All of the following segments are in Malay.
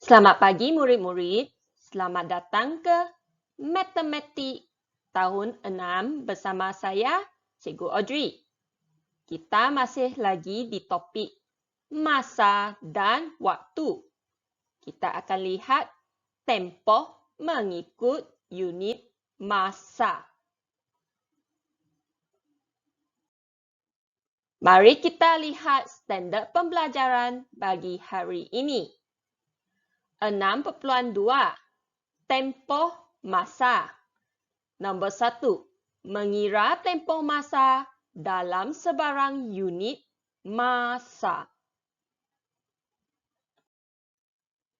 Selamat pagi murid-murid. Selamat datang ke Matematik tahun 6 bersama saya, Cikgu Audrey. Kita masih lagi di topik masa dan waktu. Kita akan lihat tempoh mengikut unit masa. Mari kita lihat standard pembelajaran bagi hari ini. 6.2 Tempoh masa. Nombor 1. Mengira tempoh masa dalam sebarang unit masa.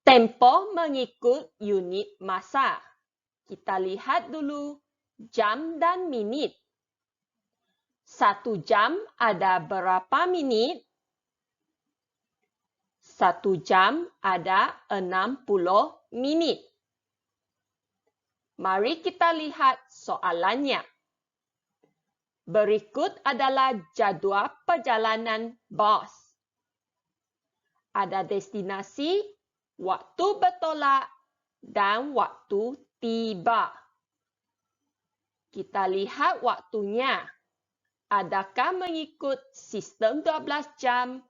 Tempoh mengikut unit masa. Kita lihat dulu jam dan minit. 1 jam ada berapa minit? 1 jam ada 60 minit. Mari kita lihat soalannya. Berikut adalah jadual perjalanan bas. Ada destinasi, waktu bertolak, dan waktu tiba. Kita lihat waktunya. Adakah mengikut sistem 12 jam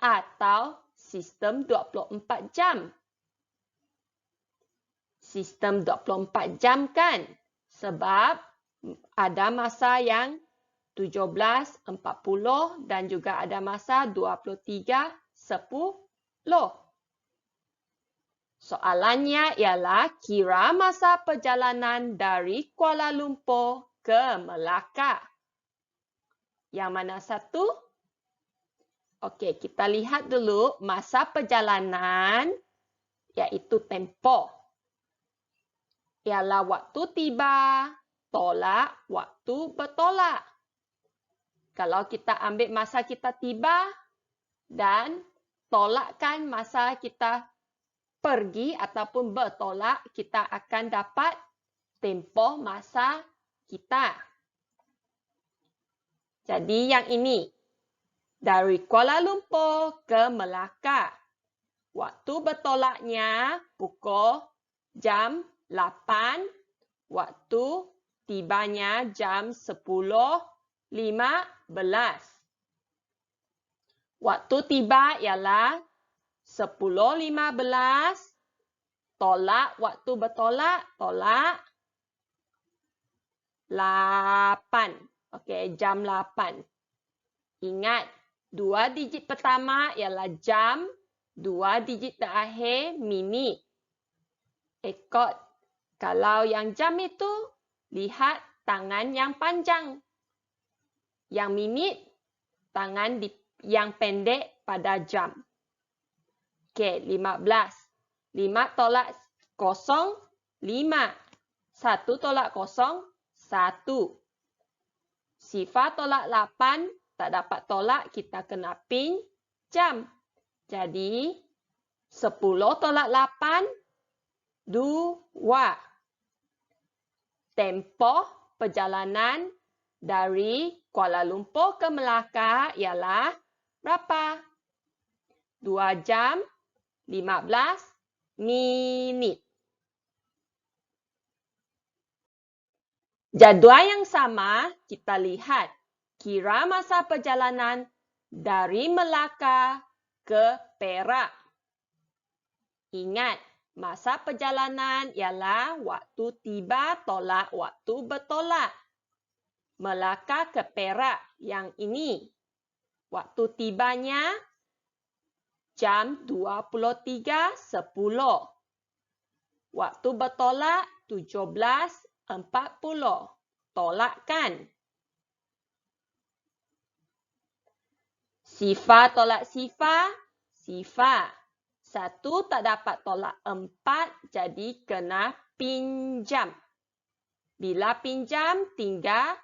atau sistem 24 jam? Sistem 24 jam kan? Sebab ada masa yang 17.40 dan juga ada masa 23.10. Soalannya ialah kira masa perjalanan dari Kuala Lumpur ke Melaka. Yang mana satu? Okey, kita lihat dulu masa perjalanan iaitu tempoh. Ialah waktu tiba, tolak, waktu bertolak. Kalau kita ambil masa kita tiba dan tolakkan masa kita pergi ataupun bertolak, kita akan dapat tempoh masa kita. Jadi yang ini, dari Kuala Lumpur ke Melaka. Waktu bertolaknya pukul jam 8, waktu tibanya jam 10.15. Waktu tiba ialah 10.15, tolak waktu bertolak, tolak 8. Okey, jam 8. Ingat, 2 digit pertama ialah jam, 2 digit terakhir minit. Ikut. Kalau yang jam itu, lihat tangan yang panjang. Yang minit, tangan yang pendek pada jam. Okey, 15. 5 tolak 0, 5. 1 tolak 0, 1. Sifar tolak 8, tak dapat tolak, kita kena pinjam. Jadi, 10 tolak 8, 2. Tempoh perjalanan dari Kuala Lumpur ke Melaka ialah berapa? 2 jam 15 minit. Jadual yang sama, kita lihat. Kira masa perjalanan dari Melaka ke Perak. Ingat, masa perjalanan ialah waktu tiba tolak waktu bertolak. Melaka ke Perak yang ini. Waktu tibanya jam 23.10. Waktu bertolak 17.40. Tolakkan. Sifar tolak sifar, sifar. 1 tak dapat tolak 4, jadi kena pinjam. Bila pinjam, tinggal,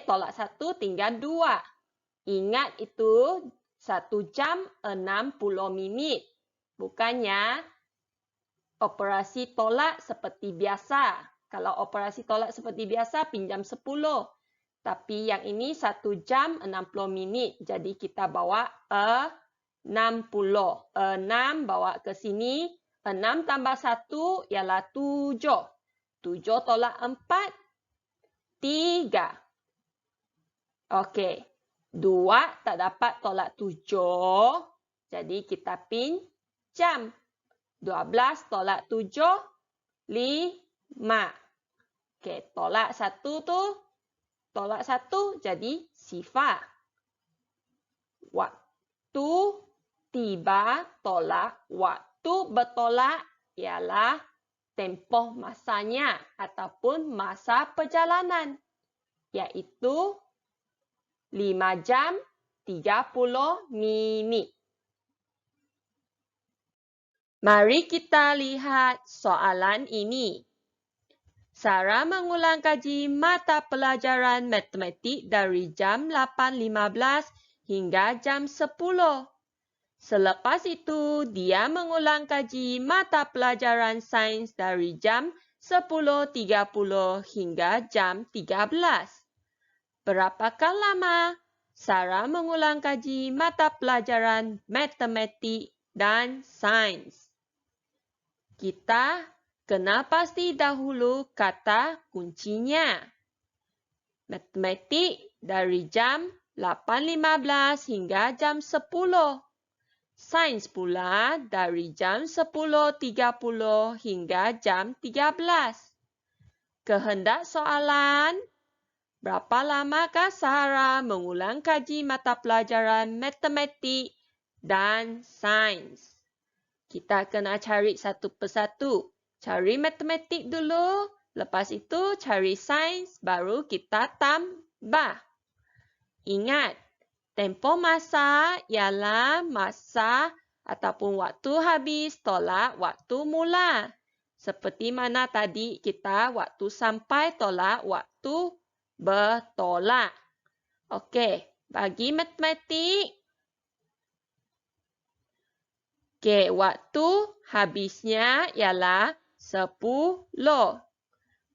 tolak 1, tinggal 2. Ingat itu 1 jam 60 minit. Bukannya operasi tolak seperti biasa. Kalau operasi tolak seperti biasa, pinjam 10. Tapi yang ini 1 jam 60 minit. Jadi kita bawa a 60. 6 bawa ke sini. 6 tambah 1 ialah 7. 7 tolak 4, 3. Okey. 2 tak dapat tolak 7. Jadi kita pinjam. 12 tolak 7, 5. Okey, tolak 1 tu. Tolak 1 jadi sifar. Waktu tiba tolak waktu bertolak ialah tempoh masanya ataupun masa perjalanan, iaitu 5 jam 30 minit. Mari kita lihat soalan ini. Sarah mengulang kaji mata pelajaran matematik dari jam 8.15 hingga jam 10. Selepas itu, dia mengulang kaji mata pelajaran sains dari jam 10.30 hingga jam 13. Berapakah lama Sarah mengulang kaji mata pelajaran matematik dan sains? Kita kena pasti dahulu kata kuncinya. Matematik dari jam 8.15 hingga jam 10. Sains pula dari jam 10.30 hingga jam 13. Kehendak soalan, berapa lamakah Sarah mengulang kaji mata pelajaran matematik dan sains? Kita kena cari satu persatu. Cari matematik dulu, lepas itu cari sains, baru kita tambah. Ingat, tempoh masa ialah masa ataupun waktu habis tolak waktu mula. Seperti mana tadi kita waktu sampai tolak waktu bertolak. Okey, bagi matematik. Okey, waktu habisnya ialah 10.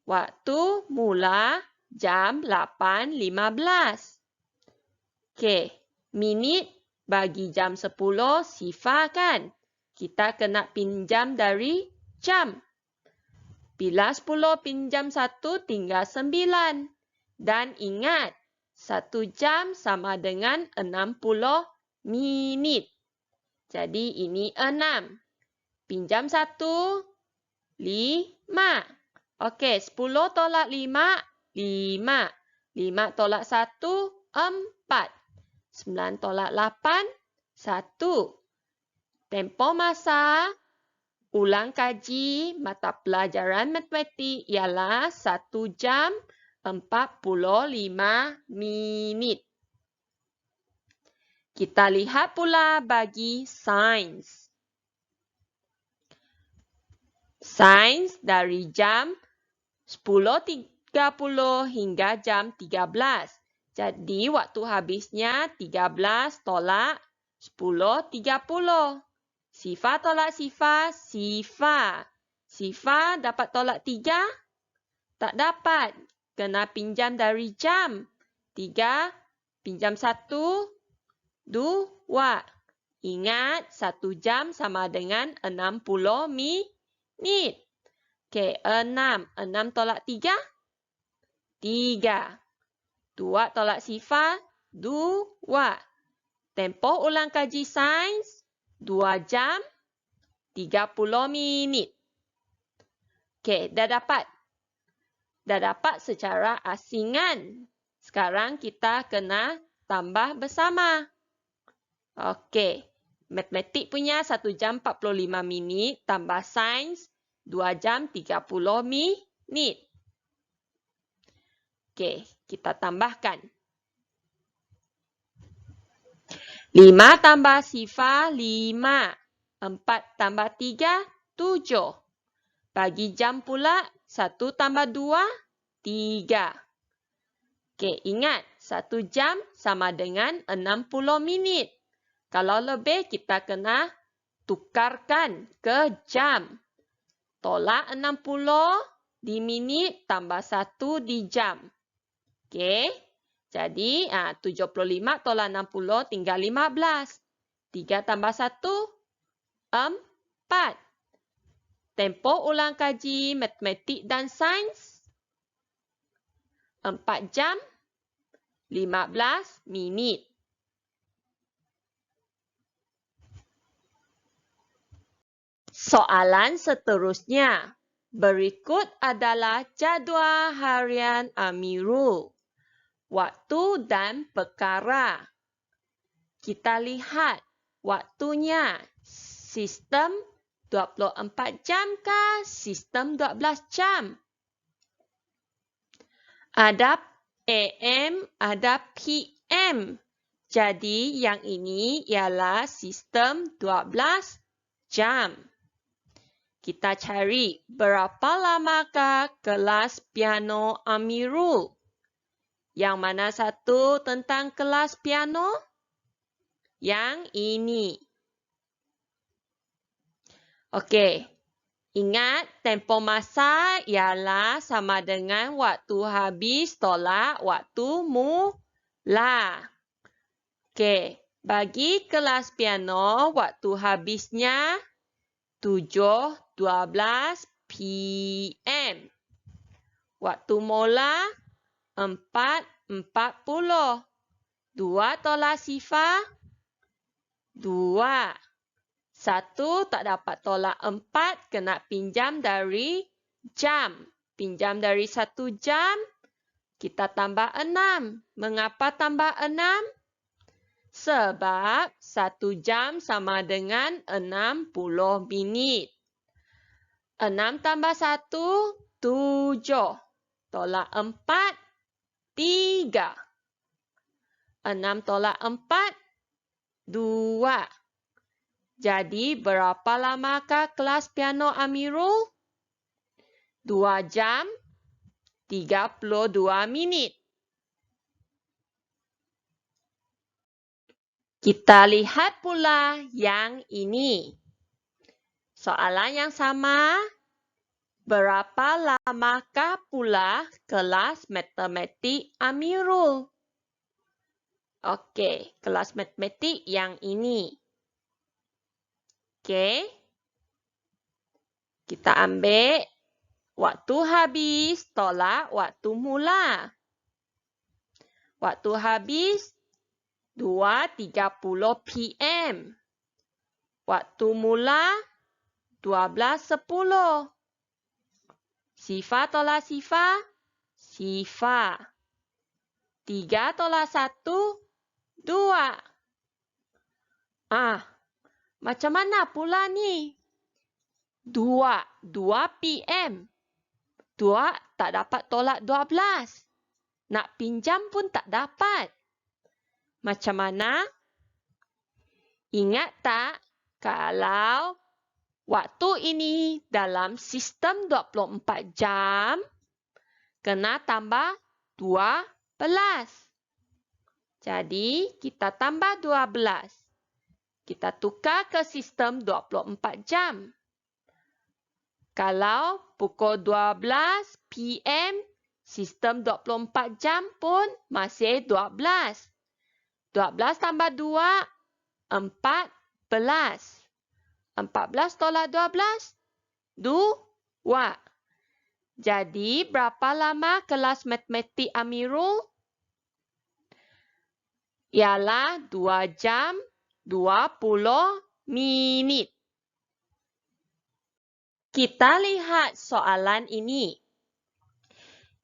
Waktu mula jam 8.15. Okey, minit bagi jam 10 sifar kan? Kita kena pinjam dari jam. Bila 10 pinjam 1 tinggal 9. Dan ingat, 1 jam sama dengan 60 minit. Jadi ini 6. Pinjam 1, 5. Okey, 10 tolak 5, 5. 5 tolak 1, 4. 9 tolak 8, 1. Tempoh masa ulang kaji mata pelajaran matematik ialah 1 jam 45 minit. Kita lihat pula bagi sains. Sains dari jam 10.30 hingga jam 13. Jadi, waktu habisnya 13 tolak 10.30. Sifar tolak sifar, sifar. Sifar dapat tolak 3? Tak dapat. Kena pinjam dari jam. 3 pinjam 1, 2. Ingat, 1 jam sama dengan 60 minit. Okey, 6. 6 tolak 3? 3. 2 tolak sifar? 2. Tempoh ulang kaji sains? 2 jam 30 minit. Okey, dah dapat. Dah dapat secara asingan. Sekarang kita kena tambah bersama. Okey, matematik punya 1 jam 45 minit tambah sains 2 jam 30 minit. Okey, kita tambahkan. 5 tambah sifar 5. 4 tambah 3, 7. Bagi jam pula 1 tambah 2, 3. Okey, ingat 1 jam sama dengan 60 minit. Kalau lebih, kita kena tukarkan ke jam. Tolak 60 di minit tambah 1 di jam. Okey. Jadi, 75 tolak 60 tinggal 15. 3 tambah 1, 4. Tempoh ulang kaji matematik dan sains, 4 jam, 15 minit. Soalan seterusnya. Berikut adalah jadual harian Amirul. Waktu dan perkara. Kita lihat waktunya. Sistem 24 jam kah? Sistem 12 jam? Ada AM, ada PM. Jadi yang ini ialah sistem 12 jam. Kita cari berapa lamakah kelas piano Amirul. Yang mana satu tentang kelas piano? Yang ini. Okey. Ingat, tempoh masa ialah sama dengan waktu habis tolak waktu mula. Okey. Bagi kelas piano, waktu habisnya 7.12 PM. Waktu mula 4.40. 2 tolak sifar 2. 1 tak dapat tolak 4, kena pinjam dari jam. Pinjam dari 1 jam, kita tambah 6. Mengapa tambah 6? Sebab 1 jam sama dengan 60 minit. 6 tambah 1, 7. Tolak 4, 3. 6 tolak 4, 2. Jadi, berapa lamakah kelas piano Amirul? 2 jam, 32 minit. Kita lihat pula yang ini. Soalan yang sama. Berapa lamakah pula kelas matematik Amirul? Okey, kelas matematik yang ini. Okey. Kita ambil waktu habis tolak waktu mula. Waktu habis 2.30 PM. Waktu mula 12.10. Sifar tolak sifar, sifar. 3 tolak 1, 2. Macam mana pula ni? 2 PM. 2 tak dapat tolak 12. Nak pinjam pun tak dapat. Macam mana? Ingat tak kalau waktu ini dalam sistem 24 jam, kena tambah 12. Jadi, kita tambah 12. Kita tukar ke sistem 24 jam. Kalau pukul 12 PM, sistem 24 jam pun masih 12. 12 tambah 2, 14. 14 tolak 12, 2. Jadi, berapa lama kelas matematik Amirul? Ialah 2 jam 20 minit. Kita lihat soalan ini.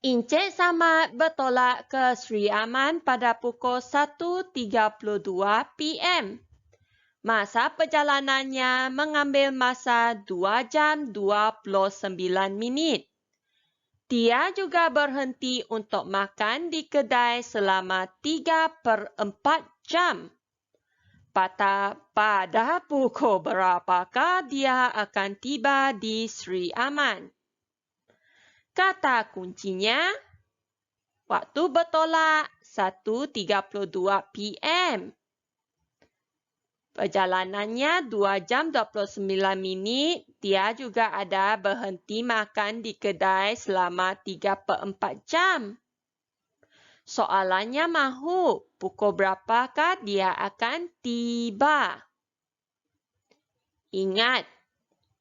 Encik Samad bertolak ke Sri Aman pada pukul 1.32 PM. Masa perjalanannya mengambil masa 2 jam 29 minit. Dia juga berhenti untuk makan di kedai selama 3/4 jam. Pada pukul berapakah dia akan tiba di Sri Aman? Kata kuncinya, waktu bertolak 1.32 PM. Perjalanannya 2 jam 29 minit. Dia juga ada berhenti makan di kedai selama 3/4 jam. Soalannya mahu, pukul berapakah dia akan tiba? Ingat,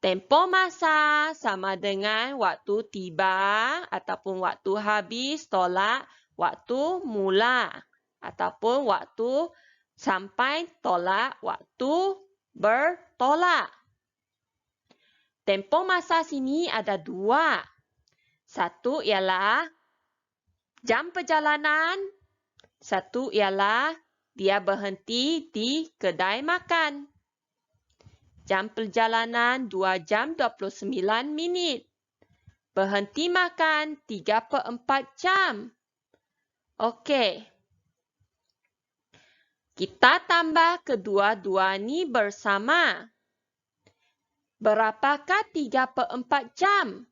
tempoh masa sama dengan waktu tiba ataupun waktu habis tolak waktu mula ataupun waktu sampai tolak waktu bertolak. Tempoh masa sini ada 2. Satu ialah jam perjalanan. Satu ialah dia berhenti di kedai makan. Jam perjalanan 2 jam 29 minit. Berhenti makan 3/4 jam. Okey. Kita tambah kedua-dua ni bersama. Berapakah 3/4 jam?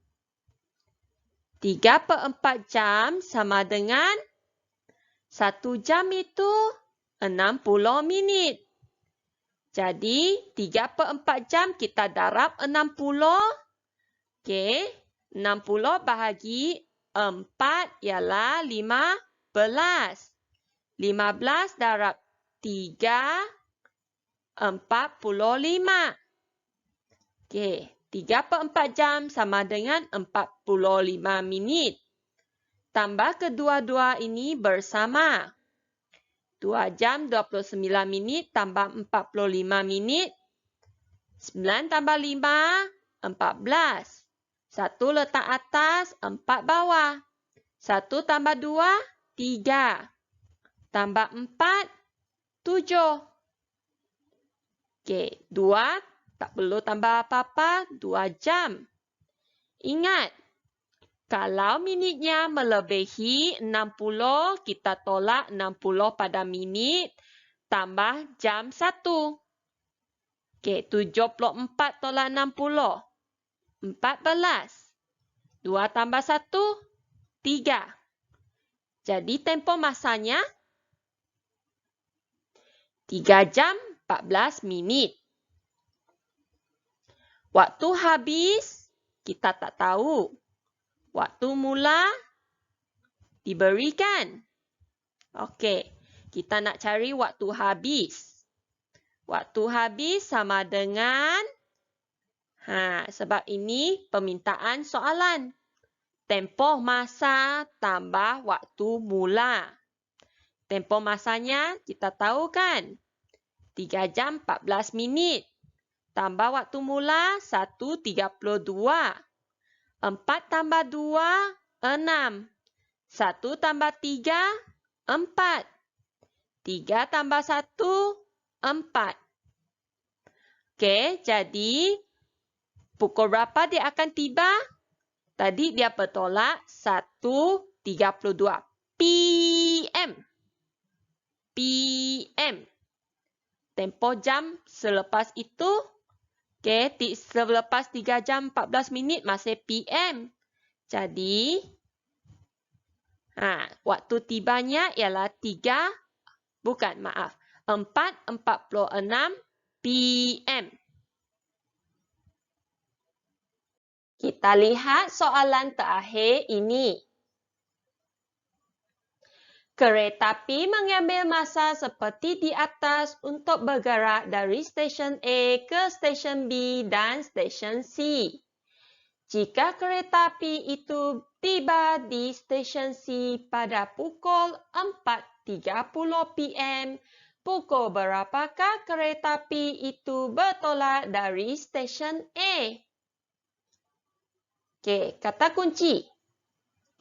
3/4 jam sama dengan 1 jam itu 60 minit. Jadi, 3/4 jam kita darab 60. Okey, 60 bahagi 4 ialah 15. 15 darab 3, 45. Okey, 3/4 jam sama dengan 45 minit. Tambah kedua-dua ini bersama. 2 jam 29 minit tambah 45 minit. 9 tambah 5, 14. 1 letak atas, 4 bawah. 1 tambah 2, 3. Tambah 4, 7. Okey, 2 tak perlu tambah apa-apa, 2 jam. Ingat, kalau minitnya melebihi 60, kita tolak 60 pada minit, tambah jam 1. Okey, 74 tolak 60. 14. 2 tambah 1, 3. Jadi, tempoh masanya 3 jam 14 minit. Waktu habis, kita tak tahu. Waktu mula, diberikan. Okey, kita nak cari waktu habis. Waktu habis sama dengan, sebab ini permintaan soalan. Tempoh masa tambah waktu mula. Tempoh masanya kita tahu kan? 3 jam 14 minit. Tambah waktu mula 1:32. 4 tambah 2, 6. 1 tambah 3, 4. 3 tambah 1, 4. Okey, jadi pukul berapa dia akan tiba? Tadi dia bertolak 1:32 PM. PM. Tempoh jam selepas itu, okey, selepas 3 jam 14 minit masih PM. Jadi, waktu tibanya ialah 4:46 PM. Kita lihat soalan terakhir ini. Kereta api mengambil masa seperti di atas untuk bergerak dari stesen A ke stesen B dan stesen C. Jika kereta api itu tiba di stesen C pada pukul 4:30 PM, pukul berapakah kereta api itu bertolak dari stesen A? Okey, kata kunci.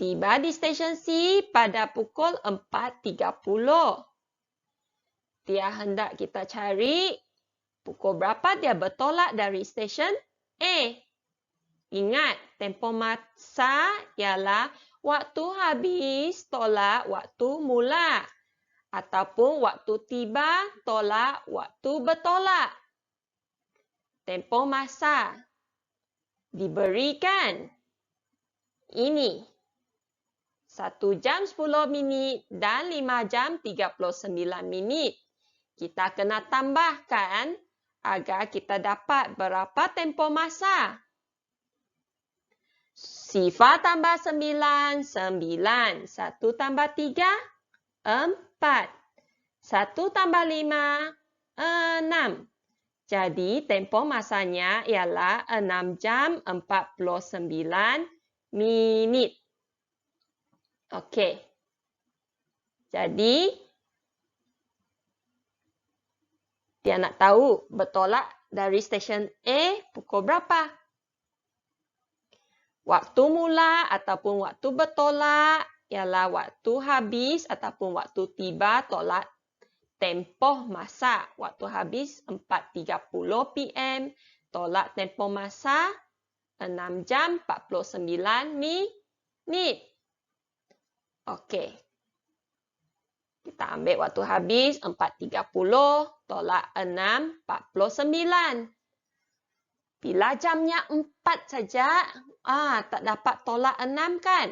Tiba di stesen C pada pukul 4:30. Dia hendak kita cari pukul berapa dia bertolak dari stesen A. Ingat, tempoh masa ialah waktu habis tolak waktu mula. Ataupun waktu tiba tolak waktu bertolak. Tempoh masa diberikan ini. 1 jam 10 minit dan 5 jam 39 minit. Kita kena tambahkan agar kita dapat berapa tempoh masa. Sifar tambah 9, 9. 1 tambah 3, 4. 1 tambah 5, 6. Jadi, tempoh masanya ialah 6 jam 49 minit. Okey. Jadi, dia nak tahu bertolak dari stesen A pukul berapa? Waktu mula ataupun waktu bertolak ialah waktu habis ataupun waktu tiba tolak tempoh masa. Waktu habis 4.30 PM, tolak tempoh masa 6 jam 49 minit. Okey. Kita ambil waktu habis 4.30, tolak 6.49. Bila jamnya 4 saja, tak dapat tolak 6 kan?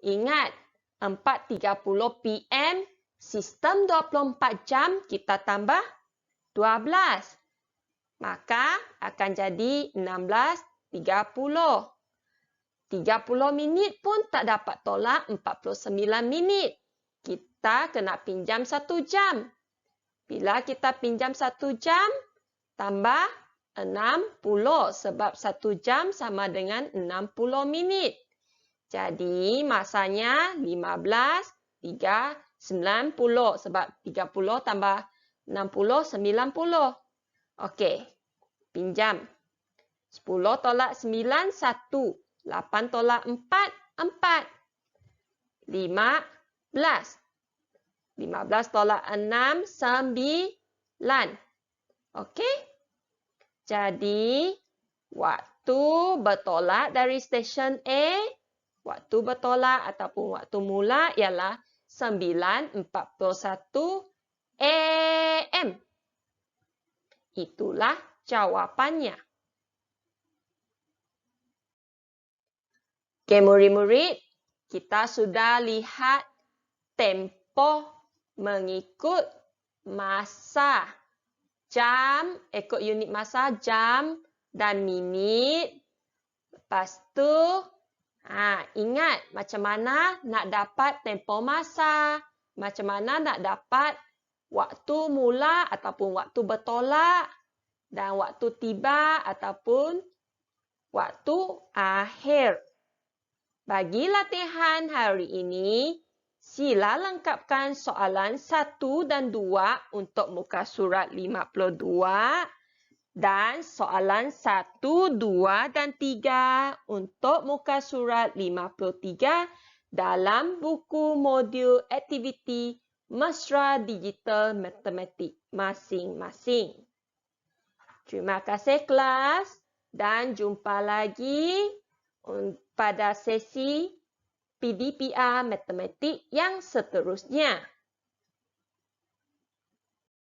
Ingat, 4.30 PM, sistem 24 jam, kita tambah 12. Maka akan jadi 16.30. 30 minit pun tak dapat tolak 49 minit. Kita kena pinjam 1 jam. Bila kita pinjam 1 jam, tambah 60 sebab 1 jam sama dengan 60 minit. Jadi masanya 15.90 sebab 30 tambah 60, 90. Okey, pinjam. 10 tolak 9, 1. 8 tolak 4, 4. 15. 15 tolak 6, 9. Okey? Jadi, waktu bertolak dari stesen A, waktu bertolak ataupun waktu mula ialah 9.41 AM. Itulah jawapannya. Okey, murid-murid, kita sudah lihat tempoh mengikut masa. Jam, ikut unit masa, jam dan minit. Lepas tu, ingat macam mana nak dapat tempoh masa. Macam mana nak dapat waktu mula ataupun waktu bertolak. Dan waktu tiba ataupun waktu akhir. Bagi latihan hari ini, sila lengkapkan soalan 1 dan 2 untuk muka surat 52 dan soalan 1, 2 dan 3 untuk muka surat 53 dalam buku modul aktiviti Mesra Digital Matematik masing-masing. Terima kasih kelas dan jumpa lagi pada sesi PDPR Matematik yang seterusnya.